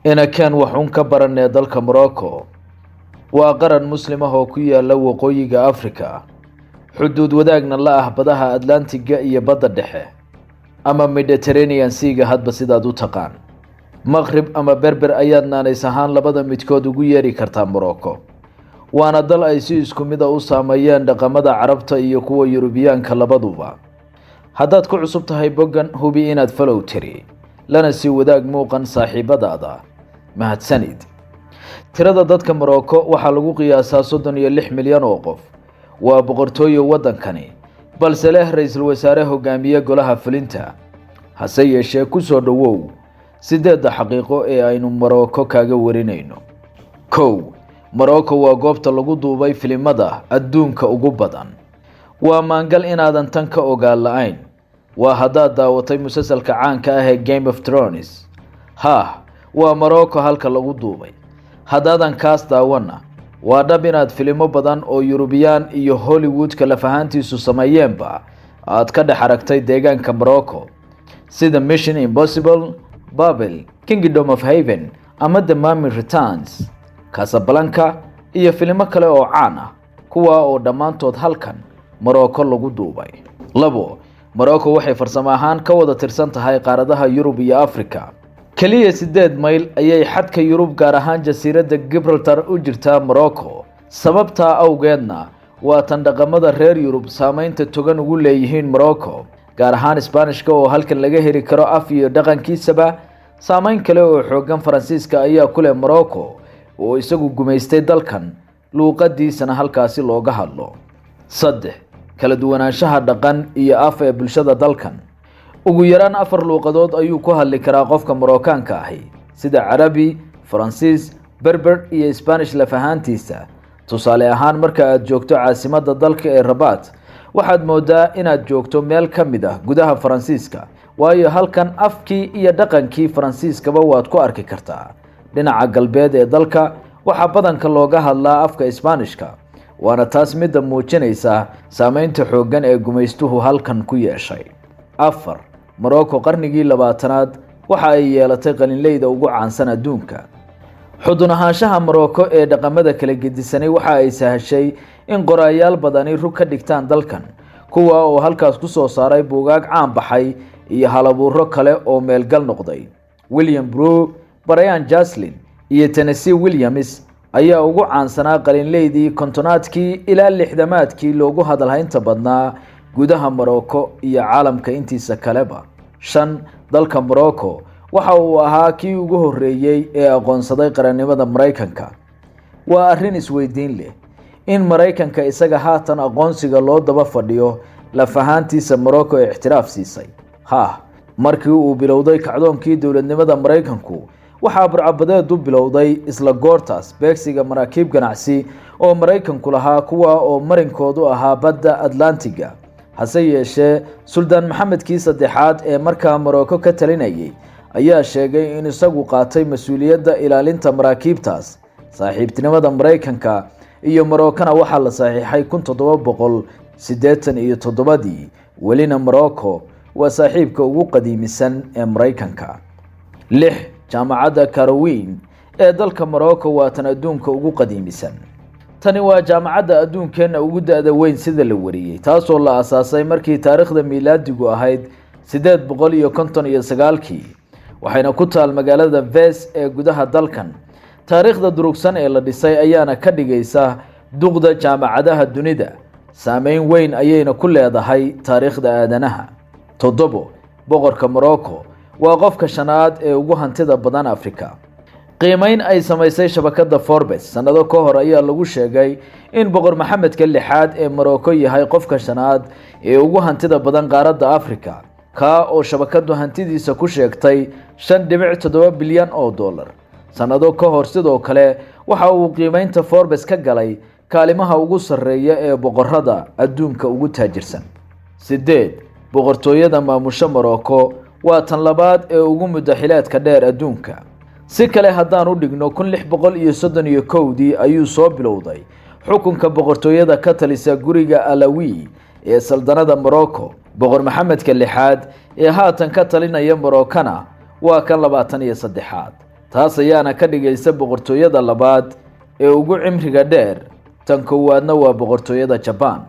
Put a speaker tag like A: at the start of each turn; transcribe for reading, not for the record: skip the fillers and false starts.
A: ina kan waxun ka baranay dalka Morocco waa qaran muslim ah oo ku yaala waqooyiga Afrika xuduud wadaagna la ah badaha Atlantiga iyo badda dhexe ama Mediterranean Sea hadba sidaad u taqaan Maghrib ama Berber ayaad naanays ahaan labada midkood ugu yeeri kartaa Morocco waana dal ay si isku mid ah u saameeyeen dhaqamada Carabta iyo kuwa Yurubiyaanka labaduba haddaad ku cusub tahay boggan hubi inaad follow tiri lana si wadaag muuqan saaxiibadaada mahadsanid tirada dadka Morocco waxa lagu qiyaasaa 36 milyan oo qof waa boqortooyo wadankani balse leh ra'iisul wasaare hogaamiye golaha fulinta hase yeeshee ku soo dhawow sideeda xaqiiqo ee aynu Morocco kaaga warinayno Morocco waa goobta lagu duubay filimada adduunka ugu badan waa maangal inaadan tan ka ogaal la'ayn waa haddaad daawatay musalsalka caanka ah ee Game of Thrones waa Morocco halka lagu duubay haddaadan kaas daawana waa dhab inaad filimo badan oo Eurobiyaan iyo Hollywood kala fahantiisu sameeyeenba aad ka dhex aragtay deegaanka Morocco sida Mission Impossible, Babel, Kingdom of Heaven ama The Mummy Returns Casablanca iyo filimo kale oo caan ah kuwa oo dhamaantood halkan Morocco lagu duubay. Morocco waxay farsamo ahaan ka wada tirsan tahay qaaradaha Yurub iyo Afrika. Kaliya 8 mayl ayay xadka Yurub gaar ahaan jasiiradda Gibraltar u jirtaa Morocco. Sababta awgeedna waa tan dhaqamada reer Yurub saameynta togan ugu leeyihiin Morocco, gaar ahaan Isbaanishka oo halkan laga heli karo af iyo dhaqankiisaba. Saameyn kale oo xoogan Faransiiska ayaa ku leh Morocco oo isagu gumaystay dalkan luuqadiisana halkaasi looga hadlo. 3 kala duwanaanshaha dhaqan iyo af ee bulshada dalkan ugu yaraan 4 luuqadood ayuu ku hadli karaa qofka Moroccaanka ahi sida Carabi, Faransiis, Berber iyo Spanish la fahantiisa. Tusaale ahaan marka aad joogto caasimadda dalka ee Rabat waxaad moodaa inaad joogto meel ka mid ah gudaha Faransiiska waayo halkan afkii iyo dhaqankii Faransiiskaba waad ku arki kartaa. dhinaca galbeed ee dalka waxa badanka looga hadlaa afka Isbaanishka waana taas mid muujinaysa saameynta xoogan ee gumaystuhu halkan ku yeeshay. 4 Morocco qarnigii 20aad waxa ay yeelatay qalinleyda ugu caansan adduunka. xudun ahaanshaha Morocco ee dhaqamada kala gedisanay waxa ay sahashay in qorayaal badani rug ka dhigtaan dalkan kuwa oo halkaas ku soo saaray buugaag caan baxay iyo halabuuro kale oo meelgal noqday. William Brew, Brian Joslin iyo Tennessee Williams ayaa ugu caansanaa qalinleydii kontonaadkii ilaa 60maadkii loogu hadalhaynta badnaa gudaha Morocco iyo caalamka intiisa kaleba. 5 dalka Morocco waxa uu ahaa kii ugu horeeyay ee aqoonsaday qarannimada Mareykanka. waa arrin isweydiin leh in Mareykanka isaga haatan aqoonsiga loo daba fadhiyo la fahantiisa Morocco ee ixtiraaf siisay. markii uu bilowday kacdoonkii dawladnimada Mareykanku waxa burcabadeedu bilowday isla goortaas beegsiga maraakiib ganacsi oo Mareykanku lahaa kuwa oo marinkoodu ahaa badda Atlantiga. hase yeeshee Sultan Maxamedkii saddexaad ee markaa Morocco ka talinayay ayaa sheegay in isagu qaatay mas'uuliyadda ilaalinta maraakiibtaas. saaxiibtinimada Mareykanka iyo Morocco waxa la saxiixay 1787 welina Morocco waa saaxiibka ugu qadiimisan ee Mareykanka. 6 jaamacadda Qarawiyyin ee dalka Morocco waa tan adduunka ugu qadiimisan. tani waa jaamacadda adduunkeena ugu da'da weyn sida la wariyay taasoo la aasaasay markii taariikhda miilaadigu ahayd 859 waxayna ku taal magaalada Fez ee gudaha dalkan. taariikhda durugsan ee la dhisay ayaana ka dhigaysa duqda jaamacadaha dunida saameyn weyn ayayna ku leedahay taariikhda aadanaha. 7 boqorka Morocco waa qofka shanaad ee ugu hantida badan Afrika. qiimeyn ay samaysay shabakadda Forbes sanado ka hor ayaa lagu sheegay in boqor Maxamedka 6aad ee Morocco yahay qofka shanaad ee ugu hantida badan qaaradda Afrika ka oo shabakaddu hantidiisa ku sheegtay 5.7 bilyan oo dollar. sanado ka hor sidoo kale waxa uu qiimeynta Forbes ka galay kaalimaha ugu sarreeya ee boqorrada adduunka ugu taajirsan. 8 boqortooyada maamusha Morocco waa tan labaad ee ugu muddaxilaadka dheer adduunka. si kale haddaan u dhigno 1631 ayuu soo bilowday xukunka boqortooyada ka talisa guriga Alawi ee saldanada Morocco. boqor Maxamedka 6aad ee haatan ka talinaya Morocco waa kan 23aad. taas ayaana ka dhigaysa boqortooyada labaad ee ugu cimriga dheer, tan koowaadna waa boqortooyada Japan.